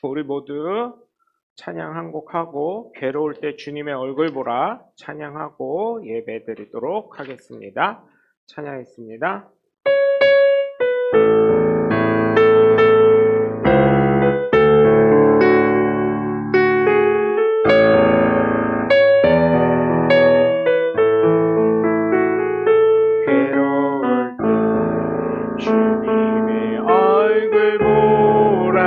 우리 모두 찬양 한 곡 하고 괴로울 때 주님의 얼굴 보라 찬양하고 예배 드리도록 하겠습니다. 찬양했습니다. 괴로울 때 주님의 얼굴 보라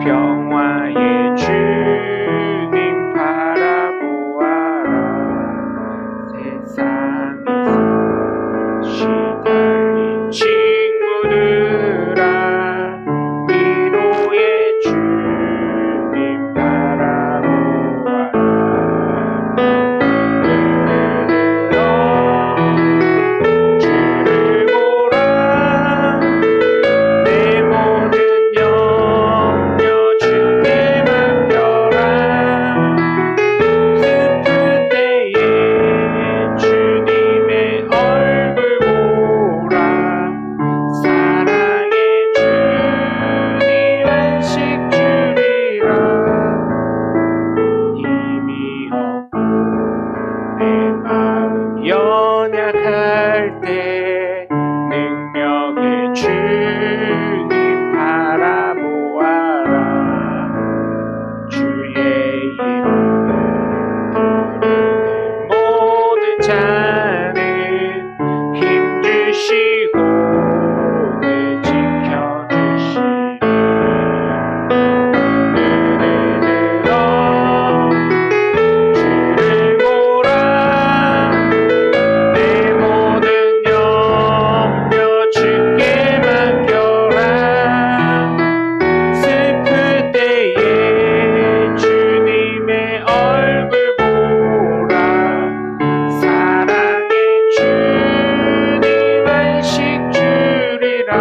평화의 주님 바라보아라 세상에서 시달린 친구들아 위로의 주님 바라보아라 주를 보라 내 모든 염려 주께 맡겨라 슬픈 때에 주님의 얼굴 보라 사랑의 주님 안식 주리라 힘이 없고 내 마음 연약할 때 능력의 주님 바라보아라 주의 이름 부르는 모든 자는 힘주시고 늘 지켜주시니 눈을 들어 주를 보라 내 모든 염려 주께 맡겨라 슬플 때에 주님의 얼굴 보라 사랑의 주님 안식 주리라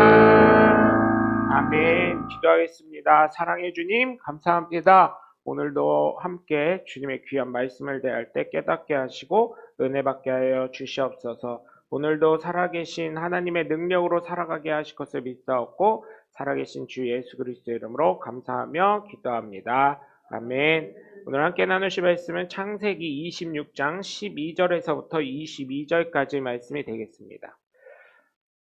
아멘. 기도하겠습니다. 사랑의 주님 감사합니다. 오늘도 함께 주님의 귀한 말씀을 대할 때 깨닫게 하시고 은혜 받게 하여 주시옵소서. 오늘도 살아계신 하나님의 능력으로 살아가게 하실 것을 믿사옵고 살아계신 주 예수 그리스도의 이름으로 감사하며 기도합니다. 아멘. 오늘 함께 나누실 말씀은 창세기 26장 12절에서부터 22절까지 말씀이 되겠습니다.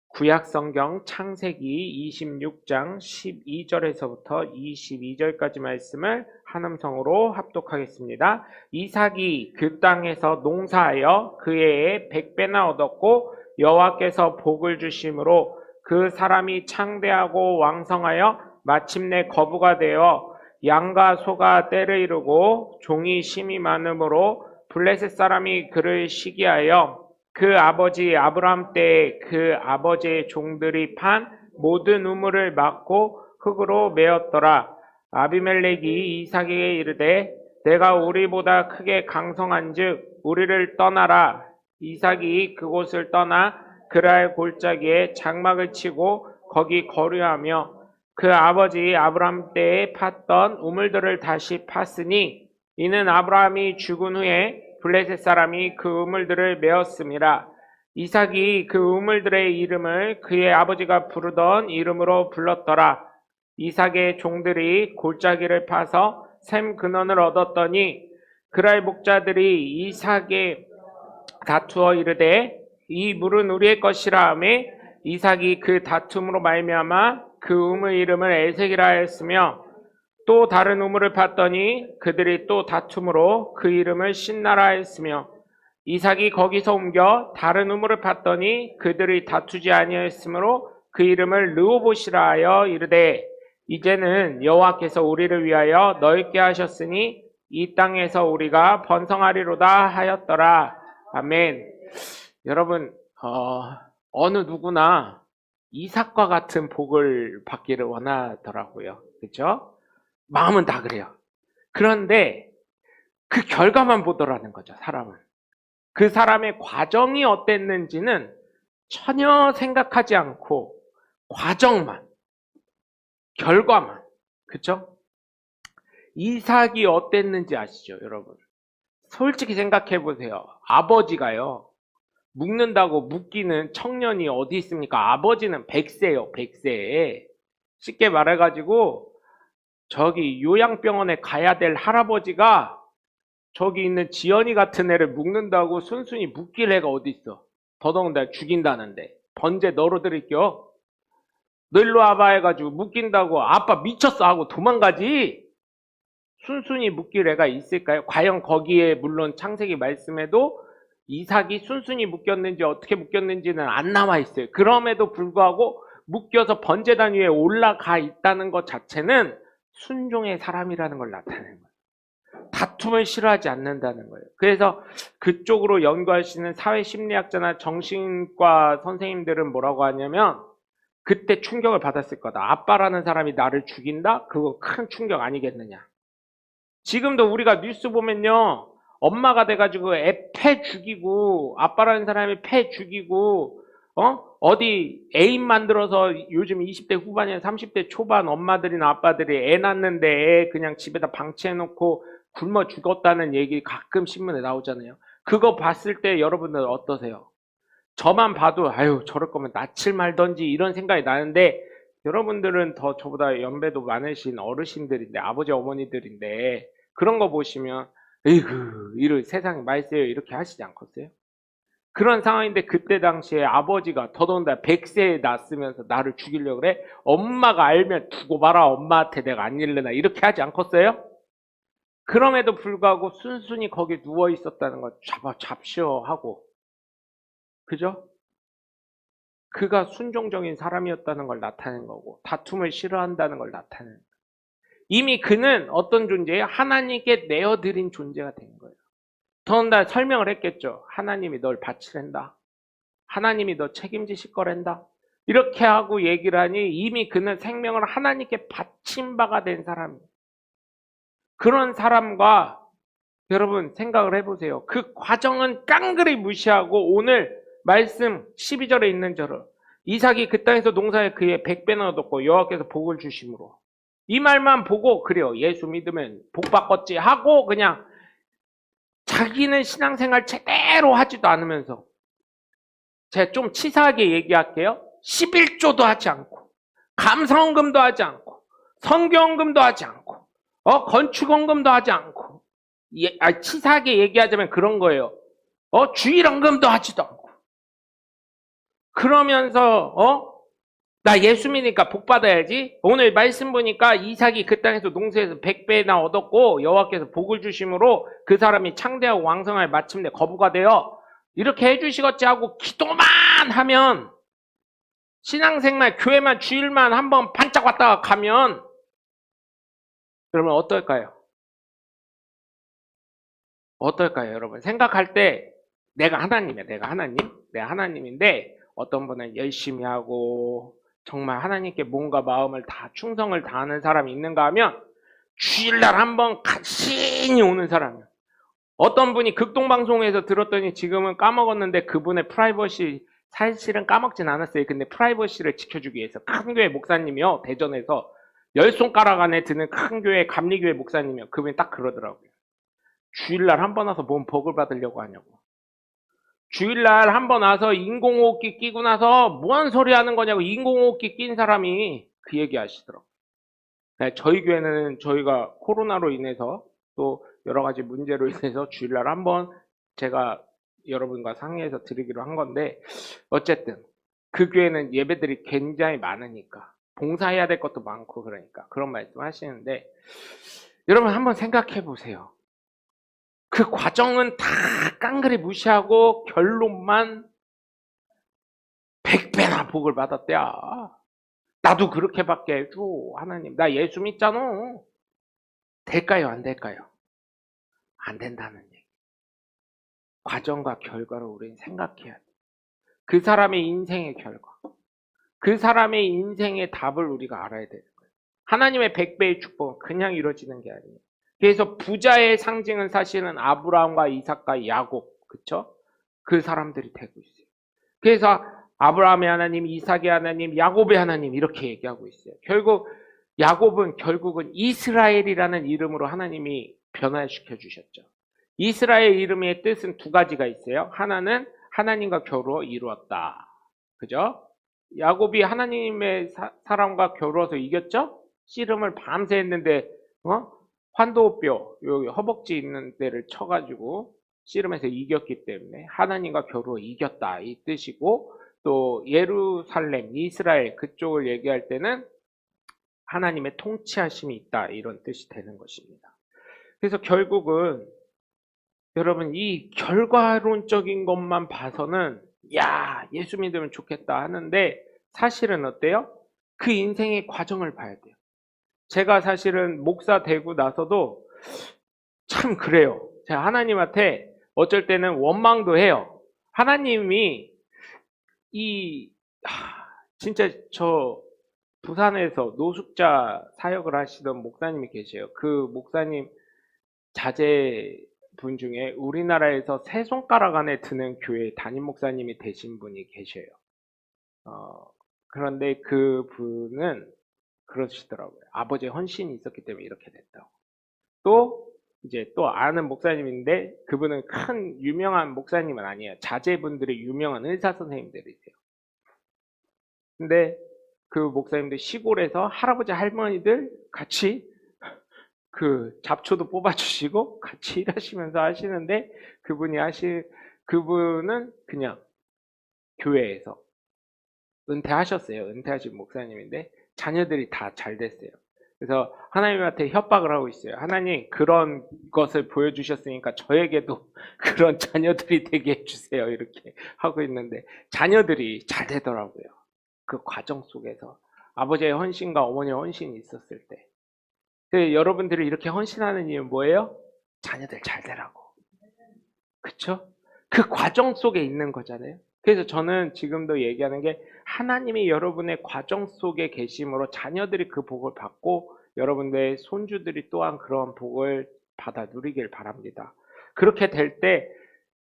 구약성경 창세기 26장 12절에서부터 22절까지 말씀을 한 음성으로 합독하겠습니다. 이삭이 그 땅에서 농사하여 그 해에 100배나 얻었고 여호와께서 복을 주심으로 그 사람이 창대하고 왕성하여 마침내 거부가 되어 양과 소가 때를 이루고 종이 심이 많으므로 블레셋 사람이 그를 시기하여 그 아버지 아브라함 때에 그 아버지의 종들이 판 모든 우물을 막고 흙으로 메었더라. 아비멜렉이 이삭에게 이르되 내가 우리보다 크게 강성한즉 우리를 떠나라. 이삭이 그곳을 떠나 그랄 골짜기에 장막을 치고 거기 거류하며 그 아버지 아브라함 때에 팠던 우물들을 다시 팠으니 이는 아브라함이 죽은 후에 블레셋 사람이 그 우물들을 메었음이라. 이삭이 그 우물들의 이름을 그의 아버지가 부르던 이름으로 불렀더라. 이삭의 종들이 골짜기를 파서 샘 근원을 얻었더니 그랄 목자들이 이삭에 다투어 이르되 이 물은 우리의 것이라 하며 이삭이 그 다툼으로 말미암아 그 우물 이름을 에색이라 하였으며 또 다른 우물을 팠더니 그들이 또 다툼으로 그 이름을 신나라 하였으며 이삭이 거기서 옮겨 다른 우물을 팠더니 그들이 다투지 아니하였으므로 그 이름을 르호봇이라 하여 이르되 이제는 여호와께서 우리를 위하여 넓게 하셨으니 이 땅에서 우리가 번성하리로다 하였더라. 아멘. 여러분 어느 누구나 이삭과 같은 복을 받기를 원하더라고요. 그렇죠? 마음은 다 그래요. 그런데 그 결과만 보더라는 거죠, 사람은. 그 사람의 과정이 어땠는지는 전혀 생각하지 않고 과정만, 결과만, 그렇죠? 이삭이 어땠는지 아시죠, 여러분? 솔직히 생각해 보세요. 아버지가요, 묵는다고 묶이는 청년이 어디 있습니까? 아버지는 100세요, 100세. 쉽게 말해가지고 저기 요양병원에 가야 될 할아버지가 저기 있는 지연이 같은 애를 묶는다고 순순히 묶일 애가 어디 있어. 더더군다나 죽인다는데. 번제 너로 드릴게요. 너 일로 와봐 해가지고 묶인다고 아빠 미쳤어 하고 도망가지. 순순히 묶일 애가 있을까요? 과연 거기에 물론 창세기 말씀에도 이삭이 순순히 묶였는지 어떻게 묶였는지는 안 나와 있어요. 그럼에도 불구하고 묶여서 번제단 위에 올라가 있다는 것 자체는 순종의 사람이라는 걸 나타내는 거예요. 다툼을 싫어하지 않는다는 거예요. 그래서 그쪽으로 연구하시는 사회심리학자나 정신과 선생님들은 뭐라고 하냐면 그때 충격을 받았을 거다. 아빠라는 사람이 나를 죽인다? 그거 큰 충격 아니겠느냐. 지금도 우리가 뉴스 보면요. 엄마가 돼가지고 애 패 죽이고 아빠라는 사람이 패 죽이고 어디 애인 만들어서 요즘 20대 후반이나 30대 초반 엄마들이나 아빠들이 애 낳는데 애 그냥 집에다 방치해놓고 굶어 죽었다는 얘기 가끔 신문에 나오잖아요. 그거 봤을 때 여러분들 어떠세요? 저만 봐도 아유 저럴 거면 낳칠 말던지 이런 생각이 나는데 여러분들은 더 저보다 연배도 많으신 어르신들인데 아버지 어머니들인데 그런 거 보시면 에이그 이를 세상에 말세요 이렇게 하시지 않겠어요? 그런 상황인데 그때 당시에 아버지가 더더군다나 100세에 낳았으면서 나를 죽이려고 그래? 엄마가 알면 두고 봐라 엄마한테 내가 안 일르나 이렇게 하지 않겠어요? 그럼에도 불구하고 순순히 거기 누워 있었다는 거 잡시오 하고 그죠? 그가 순종적인 사람이었다는 걸 나타낸 거고 다툼을 싫어한다는 걸 나타낸 거예요. 이미 그는 어떤 존재예요? 하나님께 내어드린 존재가 된 거예요. 더군다나 설명을 했겠죠. 하나님이 널 바치랜다. 하나님이 너 책임지실 거란다. 이렇게 하고 얘기를 하니 이미 그는 생명을 하나님께 바친 바가 된 사람이에요. 그런 사람과 여러분 생각을 해보세요. 그 과정은 깡그리 무시하고 오늘 말씀 12절에 있는 저를 이삭이 그 땅에서 농사에 그의 100배나 얻었고 여호와께서 복을 주심으로 이 말만 보고 그래요. 예수 믿으면 복 받겠지 하고 그냥 자기는 신앙생활 제대로 하지도 않으면서 제가 좀 치사하게 얘기할게요. 11조도 하지 않고 감사헌금도 하지 않고 성경헌금도 하지 않고 건축헌금도 하지 않고 치사하게 얘기하자면 그런 거예요. 주일헌금도 하지도 않고 그러면서 나 예수 믿으니까 복 받아야지. 오늘 말씀 보니까 이삭이 그 땅에서 농사에서 100배나 얻었고 여호와께서 복을 주심으로 그 사람이 창대하고 왕성하게 마침내 거부가 되어 이렇게 해주시겠지 하고 기도만 하면 신앙생활 교회만 주일만 한번 반짝 왔다가 가면 그러면 어떨까요? 어떨까요, 여러분? 생각할 때 내가 하나님이야. 내가 하나님인데 어떤 분은 열심히 하고 정말 하나님께 몸과 마음을 다 충성을 다하는 사람이 있는가 하면 주일날 한번 간신히 오는 사람이야. 어떤 분이 극동방송에서 들었더니 지금은 까먹었는데 그분의 프라이버시 사실은 까먹진 않았어요. 근데 프라이버시를 지켜주기 위해서 큰 교회 목사님이요. 대전에서 10손가락 안에 드는 큰 교회 감리교회 목사님이요. 그분이 딱 그러더라고요. 주일날 한 번 와서 뭔 복을 받으려고 하냐고. 주일날 한 번 와서 인공호흡기 끼고 나서 뭔 소리 하는 거냐고 인공호흡기 낀 사람이 그 얘기 하시더라고요. 저희 교회는 저희가 코로나로 인해서 또 여러 가지 문제로 인해서 주일날 한 번 제가 여러분과 상의해서 드리기로 한 건데 어쨌든 그 교회는 예배들이 굉장히 많으니까 봉사해야 될 것도 많고 그러니까 그런 말씀 하시는데 여러분 한번 생각해 보세요. 그 과정은 다 깡그리 무시하고 결론만 100배나 복을 받았대야. 나도 그렇게 받게 해줘. 하나님 나 예수 믿잖아. 될까요 안 될까요? 안 된다는 얘기. 과정과 결과를 우리는 생각해야 돼. 그 사람의 인생의 결과. 그 사람의 인생의 답을 우리가 알아야 되는 거예요. 하나님의 100배의 축복은 그냥 이루어지는 게 아니에요. 그래서 부자의 상징은 사실은 아브라함과 이삭과 야곱, 그쵸? 그 사람들이 되고 있어요. 그래서 아브라함의 하나님, 이삭의 하나님, 야곱의 하나님 이렇게 얘기하고 있어요. 야곱은 결국은 이스라엘이라는 이름으로 하나님이 변화시켜 주셨죠. 이스라엘 이름의 뜻은 두 가지가 있어요. 하나는 하나님과 겨루어 이루었다. 그죠? 야곱이 하나님의 사람과 겨루어서 이겼죠? 씨름을 밤새 했는데 환도뼈 여기 허벅지 있는 데를 쳐가지고 씨름에서 이겼기 때문에 하나님과 겨루어 이겼다 이 뜻이고, 또 예루살렘 이스라엘 그쪽을 얘기할 때는 하나님의 통치하심이 있다 이런 뜻이 되는 것입니다. 그래서 결국은 여러분 이 결과론적인 것만 봐서는 야 예수 믿으면 좋겠다 하는데, 사실은 어때요? 그 인생의 과정을 봐야 돼요. 제가 사실은 목사 되고 나서도 참 그래요. 제가 하나님한테 어쩔 때는 원망도 해요. 하나님이 진짜 저 부산에서 노숙자 사역을 하시던 목사님이 계세요. 그 목사님 자제분 중에 우리나라에서 세 손가락 안에 드는 교회 담임 목사님이 되신 분이 계셔요. 그런데 그 분은 그러시더라고요. 아버지의 헌신이 있었기 때문에 이렇게 됐다고. 또 이제 또 아는 목사님인데 그분은 큰 유명한 목사님은 아니에요. 자제분들이 유명한 의사 선생님들이세요. 근데 그 목사님들 시골에서 할아버지 할머니들 같이 그 잡초도 뽑아주시고 같이 일하시면서 하시는데, 그분은 그냥 교회에서 은퇴하셨어요. 은퇴하신 목사님인데 자녀들이 다 잘 됐어요. 그래서 하나님한테 협박을 하고 있어요. 하나님 그런 것을 보여주셨으니까 저에게도 그런 자녀들이 되게 해주세요. 이렇게 하고 있는데 자녀들이 잘 되더라고요. 그 과정 속에서 아버지의 헌신과 어머니의 헌신이 있었을 때. 여러분들이 이렇게 헌신하는 이유는 뭐예요? 자녀들 잘 되라고. 그쵸? 그 과정 속에 있는 거잖아요. 그래서 저는 지금도 얘기하는 게 하나님이 여러분의 과정 속에 계심으로 자녀들이 그 복을 받고 여러분들의 손주들이 또한 그런 복을 받아 누리길 바랍니다. 그렇게 될 때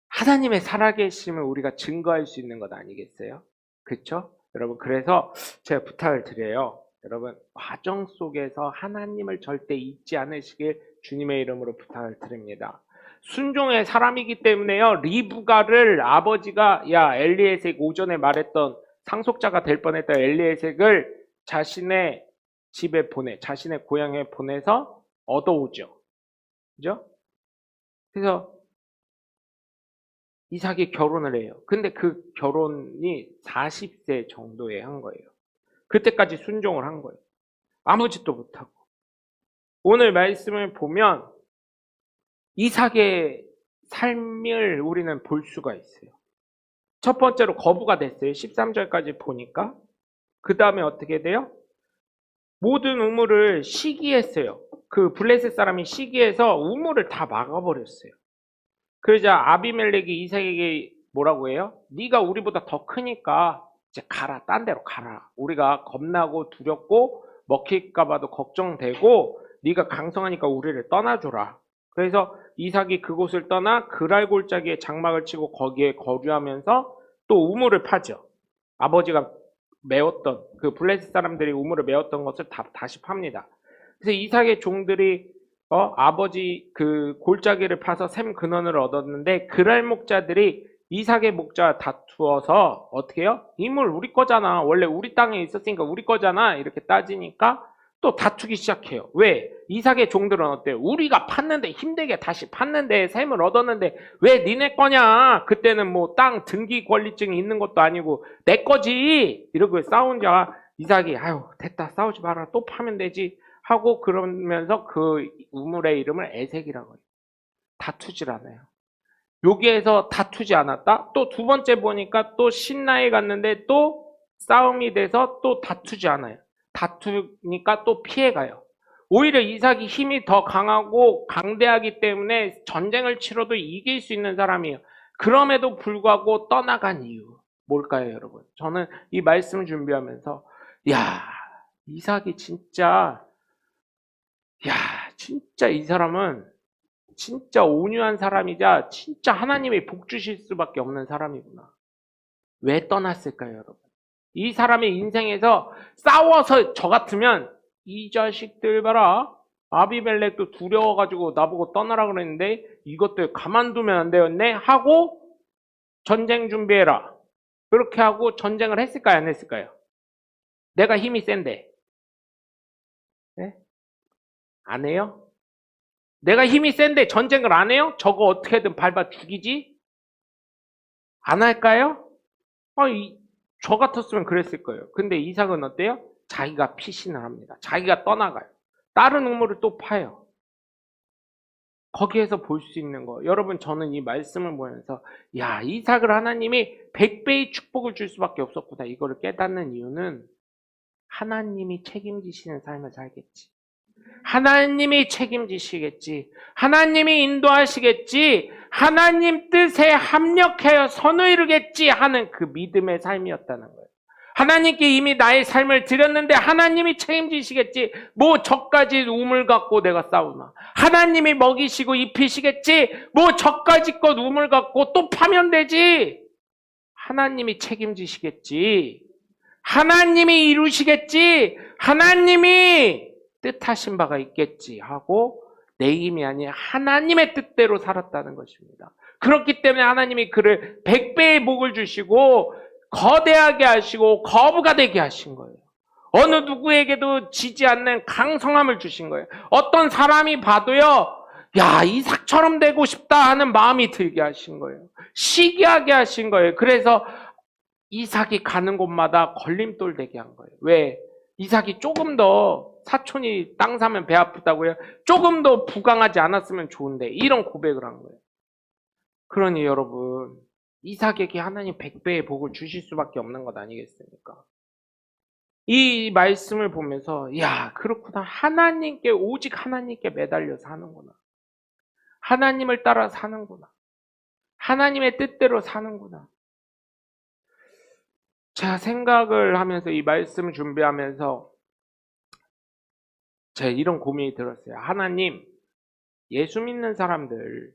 하나님의 살아계심을 우리가 증거할 수 있는 것 아니겠어요? 그렇죠? 여러분, 그래서 제가 부탁을 드려요. 여러분, 과정 속에서 하나님을 절대 잊지 않으시길 주님의 이름으로 부탁을 드립니다. 순종의 사람이기 때문에요. 리브가를 아버지가 엘리에색 오전에 말했던 상속자가 될 뻔했던 엘리에색을 자신의 집에 자신의 고향에 보내서 얻어오죠. 그죠? 그래서 이삭이 결혼을 해요. 근데 그 결혼이 40세 정도에 한 거예요. 그때까지 순종을 한 거예요. 아무 짓도 못하고. 오늘 말씀을 보면 이삭의 삶을 우리는 볼 수가 있어요. 첫 번째로 거부가 됐어요. 13절까지 보니까. 그 다음에 어떻게 돼요? 모든 우물을 시기했어요. 그 블레셋 사람이 시기해서 우물을 다 막아버렸어요. 그러자 아비멜렉이 이삭에게 뭐라고 해요? 네가 우리보다 더 크니까 이제 가라, 딴 데로 가라. 우리가 겁나고 두렵고 먹힐까 봐도 걱정되고 네가 강성하니까 우리를 떠나줘라. 그래서 이삭이 그곳을 떠나 그랄 골짜기에 장막을 치고 거기에 거류하면서 또 우물을 파죠. 아버지가 메웠던 그 블레셋 사람들이 우물을 메웠던 것을 다시 팝니다. 그래서 이삭의 종들이 아버지 그 골짜기를 파서 샘 근원을 얻었는데 그랄 목자들이 이삭의 목자와 다투어서 어떻게 해요? 이 물 우리 거잖아. 원래 우리 땅에 있었으니까 우리 거잖아. 이렇게 따지니까 또 다투기 시작해요. 왜? 이삭의 종들은 어때요? 우리가 팠는데 힘들게 다시 팠는데 샘을 얻었는데 왜 니네 거냐? 그때는 뭐 땅 등기 권리증이 있는 것도 아니고 내 거지. 이러고 싸운자 이삭이 아유 됐다 싸우지 마라 또 파면 되지 하고 그러면서 그 우물의 이름을 에색이라고 해요. 다투질 않아요. 여기에서 다투지 않았다. 또 두 번째 보니까 또 신나에 갔는데 또 싸움이 돼서 또 다투지 않아요. 다투니까 또 피해가요. 오히려 이삭이 힘이 더 강하고 강대하기 때문에 전쟁을 치러도 이길 수 있는 사람이에요. 그럼에도 불구하고 떠나간 이유 뭘까요, 여러분? 저는 이 말씀을 준비하면서 이삭이 진짜 이 사람은 진짜 온유한 사람이자 진짜 하나님이 복 주실 수밖에 없는 사람이구나. 왜 떠났을까요, 여러분? 이 사람의 인생에서 싸워서 저 같으면 이 자식들 봐라. 아비멜렉도 두려워가지고 나보고 떠나라 그랬는데 이것들 가만두면 안 되었네 하고 전쟁 준비해라. 그렇게 하고 전쟁을 했을까요, 안 했을까요? 내가 힘이 센데. 네? 안 해요? 내가 힘이 센데 전쟁을 안 해요? 저거 어떻게든 밟아 죽이지? 안 할까요? 저 같았으면 그랬을 거예요. 근데 이삭은 어때요? 자기가 피신을 합니다. 자기가 떠나가요. 다른 우물을 또 파요. 거기에서 볼 수 있는 거. 여러분, 저는 이 말씀을 보면서, 야, 이삭을 하나님이 100배의 축복을 줄 수밖에 없었구나. 이거를 깨닫는 이유는 하나님이 책임지시는 삶을 살겠지. 하나님이 책임지시겠지. 하나님이 인도하시겠지. 하나님 뜻에 합력하여 선을 이루겠지 하는 그 믿음의 삶이었다는 거예요. 하나님께 이미 나의 삶을 드렸는데 하나님이 책임지시겠지. 뭐 저까지 우물 갖고 내가 싸우나. 하나님이 먹이시고 입히시겠지. 뭐 저까지 것 우물 갖고 또 파면 되지. 하나님이 책임지시겠지. 하나님이 이루시겠지. 하나님이 뜻하신 바가 있겠지 하고 내 힘이 아닌 하나님의 뜻대로 살았다는 것입니다. 그렇기 때문에 하나님이 그를 100배의 복을 주시고 거대하게 하시고 거부가 되게 하신 거예요. 어느 누구에게도 지지 않는 강성함을 주신 거예요. 어떤 사람이 봐도요, 야, 이삭처럼 되고 싶다 하는 마음이 들게 하신 거예요. 시기하게 하신 거예요. 그래서 이삭이 가는 곳마다 걸림돌 되게 한 거예요. 왜? 이삭이 조금 더 사촌이 땅 사면 배 아프다고요? 조금 더 부강하지 않았으면 좋은데 이런 고백을 한 거예요. 그러니 여러분, 이삭에게 하나님 100배의 복을 주실 수밖에 없는 것 아니겠습니까? 이 말씀을 보면서 야, 그렇구나. 하나님께, 오직 하나님께 매달려 사는구나. 하나님을 따라 사는구나. 하나님의 뜻대로 사는구나. 제가 생각을 하면서 이 말씀 준비하면서 제가 이런 고민이 들었어요. 하나님, 예수 믿는 사람들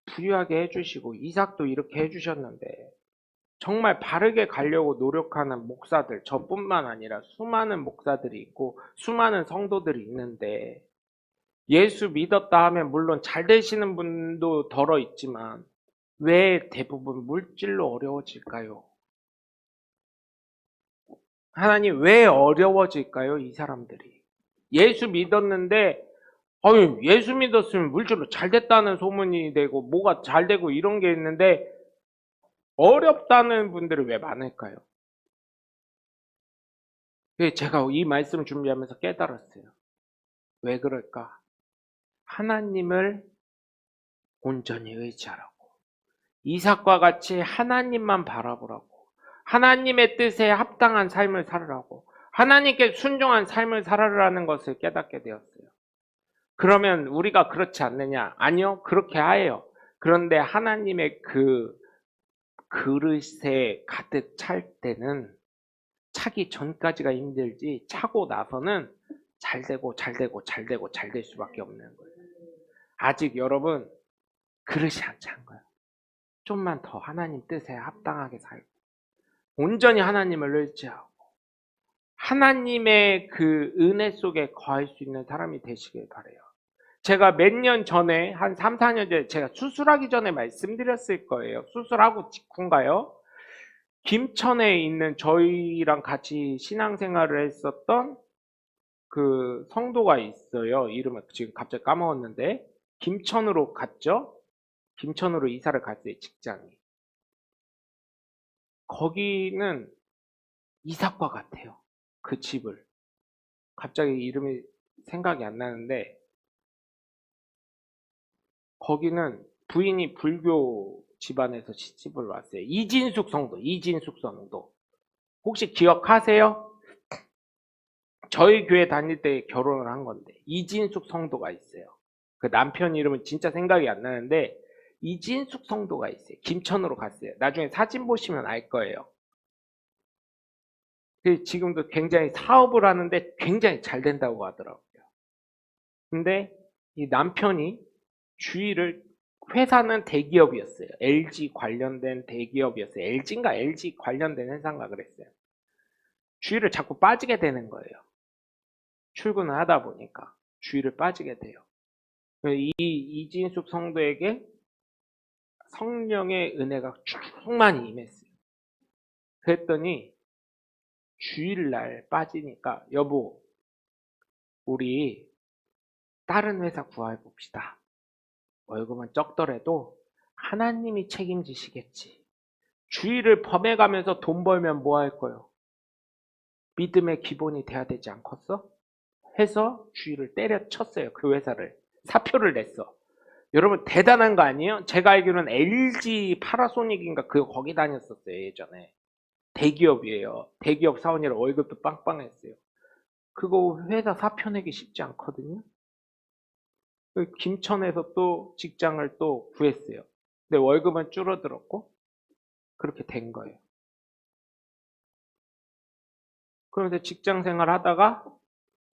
부유하게 해주시고 이삭도 이렇게 해주셨는데 정말 바르게 가려고 노력하는 목사들, 저뿐만 아니라 수많은 목사들이 있고 수많은 성도들이 있는데 예수 믿었다 하면 물론 잘 되시는 분도 덜어 있지만 왜 대부분 물질로 어려워질까요? 하나님, 왜 어려워질까요? 이 사람들이. 예수 믿었는데 예수 믿었으면 물질로 잘 됐다는 소문이 되고 뭐가 잘 되고 이런 게 있는데 어렵다는 분들이 왜 많을까요? 제가 이 말씀을 준비하면서 깨달았어요. 왜 그럴까? 하나님을 온전히 의지하라고. 이삭과 같이 하나님만 바라보라고. 하나님의 뜻에 합당한 삶을 살으라고. 하나님께 순종한 삶을 살아라는 것을 깨닫게 되었어요. 그러면 우리가 그렇지 않느냐? 아니요, 그렇게 하예요. 그런데 하나님의 그 그릇에 가득 찰 때는 차기 전까지가 힘들지 차고 나서는 잘 되고 잘 되고 잘 되고 잘 될 수밖에 없는 거예요. 아직 여러분 그릇이 안 찬 거예요. 좀만 더 하나님 뜻에 합당하게 살고 온전히 하나님을 의지하고 하나님의 그 은혜 속에 거할 수 있는 사람이 되시길 바라요. 제가 몇 년 전에 한 3, 4년 전에 제가 수술하기 전에 말씀드렸을 거예요. 수술하고 직후인가요? 김천에 있는 저희랑 같이 신앙생활을 했었던 그 성도가 있어요. 이름을 지금 갑자기 까먹었는데 김천으로 갔죠. 김천으로 이사를 갔어요. 직장이. 거기는 이삭과 같아요. 그 집을. 갑자기 이름이 생각이 안 나는데 거기는 부인이 불교 집안에서 시집을 왔어요. 이진숙 성도. 혹시 기억하세요? 저희 교회 다닐 때 결혼을 한 건데 이진숙 성도가 있어요. 그 남편 이름은 진짜 생각이 안 나는데 이진숙 성도가 있어요. 김천으로 갔어요. 나중에 사진 보시면 알 거예요. 지금도 굉장히 사업을 하는데 굉장히 잘 된다고 하더라고요. 근데 이 남편이 주위를 회사는 대기업이었어요. LG 관련된 대기업이었어요. LG인가 LG 관련된 회사인가 그랬어요. 주위를 자꾸 빠지게 되는 거예요. 출근을 하다 보니까 주위를 빠지게 돼요. 이 이진숙 성도에게 성령의 은혜가 충만히 임했어요. 그랬더니 주일날 빠지니까 여보 우리 다른 회사 구해봅시다. 월급은 적더라도 하나님이 책임지시겠지. 주의를 범해가면서 돈 벌면 뭐 할 거요? 믿음의 기본이 돼야 되지 않겠어? 해서 주의를 때려쳤어요. 그 회사를. 사표를 냈어. 여러분 대단한 거 아니에요? 제가 알기로는 LG 파라소닉인가 거기 다녔었어요. 예전에. 대기업이에요. 대기업 사원이라 월급도 빵빵했어요. 그거 회사 사표 내기 쉽지 않거든요. 김천에서 또 직장을 또 구했어요. 근데 월급은 줄어들었고 그렇게 된 거예요. 그런데 직장 생활 하다가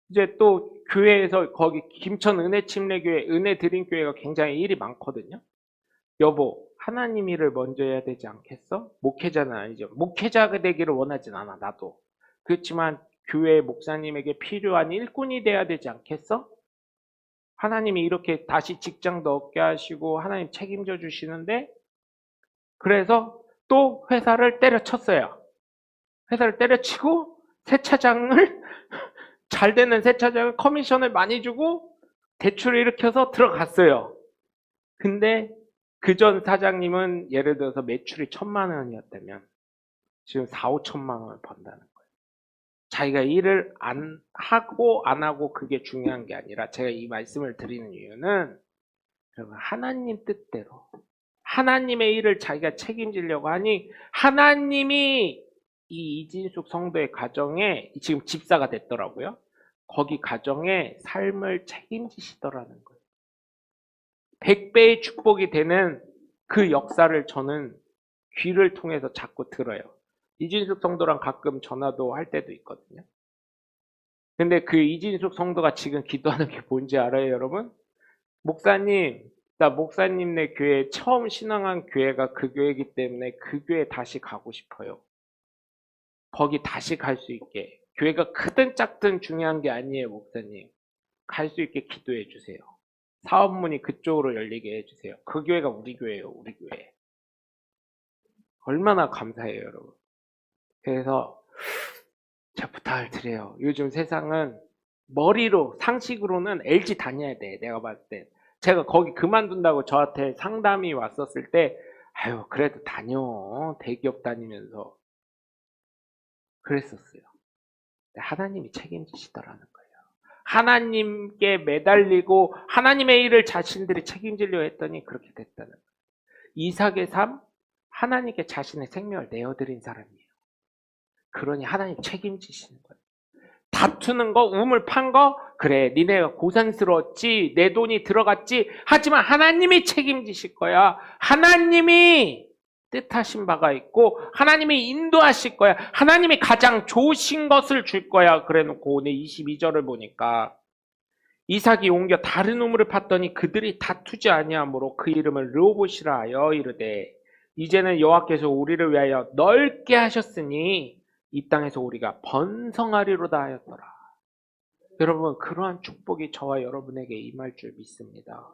이제 또 교회에서 거기 김천 은혜침례교회 은혜드림교회가 굉장히 일이 많거든요. 여보 하나님 일을 먼저 해야 되지 않겠어? 목회자는 아니죠. 목회자가 되기를 원하진 않아 나도. 그렇지만 교회 목사님에게 필요한 일꾼이 돼야 되지 않겠어? 하나님이 이렇게 다시 직장도 얻게 하시고 하나님 책임져 주시는데 그래서 또 회사를 때려쳤어요. 회사를 때려치고 세차장을 잘 되는 세차장을 커미션을 많이 주고 대출을 일으켜서 들어갔어요. 근데 그전 사장님은 예를 들어서 매출이 1,000만 원이었다면 지금 4, 5천만 원을 번다는 거예요. 자기가 일을 안 하고 그게 중요한 게 아니라 제가 이 말씀을 드리는 이유는 여러분 하나님 뜻대로 하나님의 일을 자기가 책임지려고 하니 하나님이 이 이진숙 성도의 가정에 지금 집사가 됐더라고요. 거기 가정의 삶을 책임지시더라는 거예요. 100배의 축복이 되는 그 역사를 저는 귀를 통해서 자꾸 들어요. 이진숙 성도랑 가끔 전화도 할 때도 있거든요. 근데 그 이진숙 성도가 지금 기도하는 게 뭔지 알아요, 여러분? 목사님, 나 목사님네 교회 처음 신앙한 교회가 그 교회이기 때문에 그 교회 다시 가고 싶어요. 거기 다시 갈 수 있게. 교회가 크든 작든 중요한 게 아니에요, 목사님. 갈 수 있게 기도해 주세요. 사업문이 그쪽으로 열리게 해주세요. 그 교회가 우리 교회예요, 우리 교회. 얼마나 감사해요, 여러분. 그래서 제가 부탁을 드려요. 요즘 세상은 머리로, 상식으로는 LG 다녀야 돼, 내가 봤을 때. 제가 거기 그만둔다고 저한테 상담이 왔었을 때, 아유, 그래도 다녀. 대기업 다니면서. 그랬었어요. 하나님이 책임지시더라는 거예요. 하나님께 매달리고 하나님의 일을 자신들이 책임지려 했더니 그렇게 됐다는 거예요. 이삭의 삶, 하나님께 자신의 생명을 내어드린 사람이에요. 그러니 하나님 책임지시는 거예요. 다투는 거, 우물 판 거, 그래 니네가 고산스러웠지, 내 돈이 들어갔지, 하지만 하나님이 책임지실 거야. 하나님이 뜻하신 바가 있고 하나님이 인도하실 거야. 하나님이 가장 좋으신 것을 줄 거야. 그래놓고 오늘 22절을 보니까 이삭이 옮겨 다른 우물을 팠더니 그들이 다투지 아니하므로 그 이름을 르호봇이라 하여 이르되 이제는 여호와께서 우리를 위하여 넓게 하셨으니 이 땅에서 우리가 번성하리로다 하였더라. 여러분 그러한 축복이 저와 여러분에게 임할 줄 믿습니다.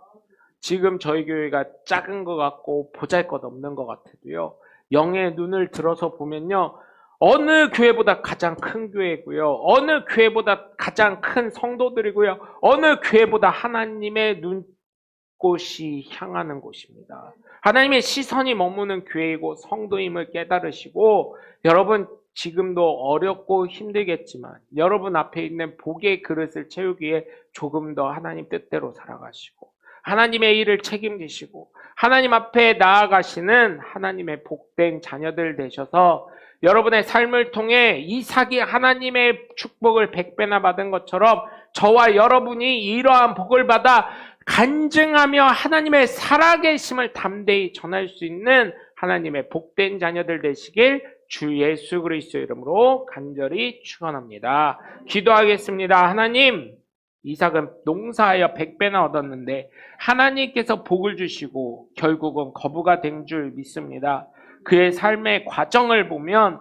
지금 저희 교회가 작은 것 같고 보잘것없는 것 같아도요. 영의 눈을 들어서 보면요. 어느 교회보다 가장 큰 교회고요. 어느 교회보다 가장 큰 성도들이고요. 어느 교회보다 하나님의 눈꽃이 향하는 곳입니다. 하나님의 시선이 머무는 교회이고 성도임을 깨달으시고 여러분 지금도 어렵고 힘들겠지만 여러분 앞에 있는 복의 그릇을 채우기 위해 조금 더 하나님 뜻대로 살아가시고 하나님의 일을 책임지시고 하나님 앞에 나아가시는 하나님의 복된 자녀들 되셔서 여러분의 삶을 통해 이삭이 하나님의 축복을 100배나 받은 것처럼 저와 여러분이 이러한 복을 받아 간증하며 하나님의 살아계심을 담대히 전할 수 있는 하나님의 복된 자녀들 되시길 주 예수 그리스도의 이름으로 간절히 축원합니다. 기도하겠습니다. 하나님, 이삭은 농사하여 100배나 얻었는데 하나님께서 복을 주시고 결국은 거부가 된 줄 믿습니다. 그의 삶의 과정을 보면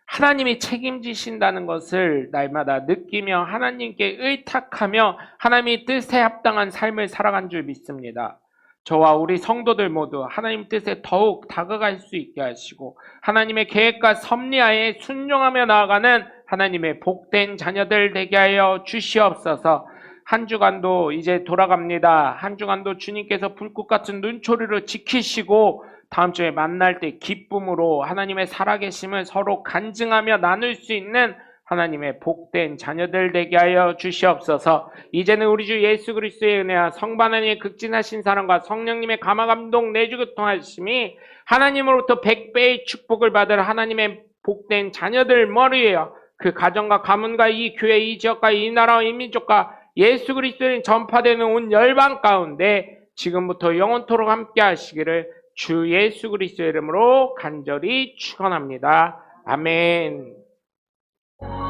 하나님이 책임지신다는 것을 날마다 느끼며 하나님께 의탁하며 하나님의 뜻에 합당한 삶을 살아간 줄 믿습니다. 저와 우리 성도들 모두 하나님 뜻에 더욱 다가갈 수 있게 하시고 하나님의 계획과 섭리하에 순종하며 나아가는 하나님의 복된 자녀들 되게 하여 주시옵소서. 한 주간도 이제 돌아갑니다. 한 주간도 주님께서 불꽃 같은 눈초리로 지키시고 다음 주에 만날 때 기쁨으로 하나님의 살아계심을 서로 간증하며 나눌 수 있는 하나님의 복된 자녀들 되게 하여 주시옵소서. 이제는 우리 주 예수 그리스도의 은혜와 성부 하나님의 극진하신 사랑과 성령님의 감화감동 내주교통하심이 하나님으로부터 100배의 축복을 받을 하나님의 복된 자녀들 머리에 그 가정과 가문과 이 교회, 이 지역과 이 나라와 이 민족과 예수 그리스도인 전파되는 온 열방 가운데 지금부터 영원토록 함께 하시기를 주 예수 그리스도의 이름으로 간절히 축원합니다. 아멘.